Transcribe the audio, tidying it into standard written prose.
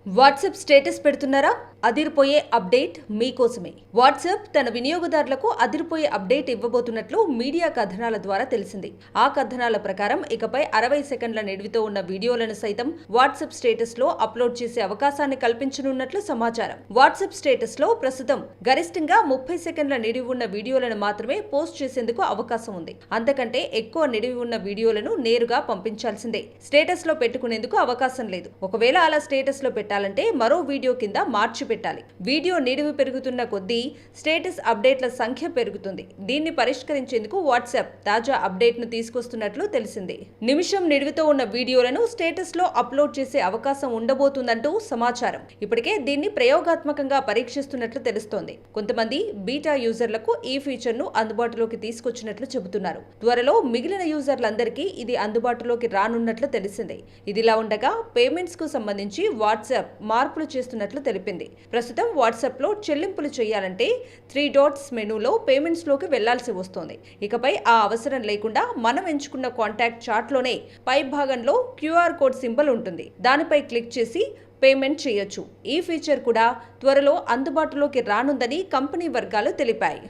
WhatsApp status పెడుతున్నారా? అదిరిపోయే update మీకోసమే. వాట్సాప్ తన వినియోగదారులకు అదిరిపోయే అప్డేట్ ఇవ్వబోతున్నట్లు మీడియా కథనాల ద్వారా తెలిసింది. ఆ కథనాల ప్రకారం ఇకపై 60 సెకండ్ల నిడివితో ఉన్న వీడియోలను సైతం వాట్సాప్ స్టేటస్ లో అప్లోడ్ చేసే అవకాశాన్ని కల్పించనున్నట్లు సమాచారం. వాట్సాప్ స్టేటస్ లో ప్రస్తుతం గరిష్టంగా 30 సెకండ్ల నిడివి ఉన్న వీడియోలను మాత్రమే పోస్ట్ చేసేందుకు అవకాశం ఉంది. అంతకంటే ఎక్కువ నిడివి ఉన్న వీడియోలను నేరుగా పంపించాల్సిందే. స్టేటస్ లో పెట్టుకునేందుకు అవకాశం లేదు. ఒకవేళ అలా స్టేటస్ లో పెట్టాలంటే మరో వీడియో కింద మార్చి పెట్టాలి. వీడియో నిడివి పెరుగుతున్న కొద్దీ స్టేటస్ అప్డేట్ల సంఖ్య పెరుగుతుంది. దీన్ని పరిష్కరించేందుకు వాట్సాప్ తాజా అప్డేట్ ను తీసుకొస్తున్నట్లు తెలిసింది. నిమిషం నిడివితో ఉన్న వీడియోలను స్టేటస్ లో అప్లోడ్ చేసే అవకాశం ఉండబోతుందంటూ సమాచారం. ఇప్పటికే దీన్ని ప్రయోగాత్మకంగా పరీక్షిస్తున్నట్లు తెలుస్తోంది. కొంతమంది బీటా యూజర్లకు ఈ ఫీచర్ ను అందుబాటులోకి తీసుకొచ్చినట్లు చెబుతున్నారు. త్వరలో మిగిలిన యూజర్లందరికీ ఇది అందుబాటులోకి రానున్నట్లు తెలిసింది. ఇదిలా ఉండగా పేమెంట్స్ కు సంబంధించి వాట్సాప్ మార్పులు చేస్తున్నట్లు తెలిపింది. ప్రస్తుతం వాట్సాప్ లో చెల్లింపులు చేయాలంటే 3 డాట్స్ మెనూలో పేమెంట్స్ లోకి వెళ్లాల్సి వస్తోంది. ఇకపై ఆ అవసరం లేకుండా మనం ఎంచుకున్న కాంటాక్ట్ చార్ట్ లోనే పై భాగంలో క్యూఆర్ కోడ్ సింబల్ ఉంటుంది. దానిపై క్లిక్ చేసి పేమెంట్ చేయొచ్చు. ఈ ఫీచర్ కూడా త్వరలో అందుబాటులోకి రానుందని కంపెనీ వర్గాలు తెలిపాయి.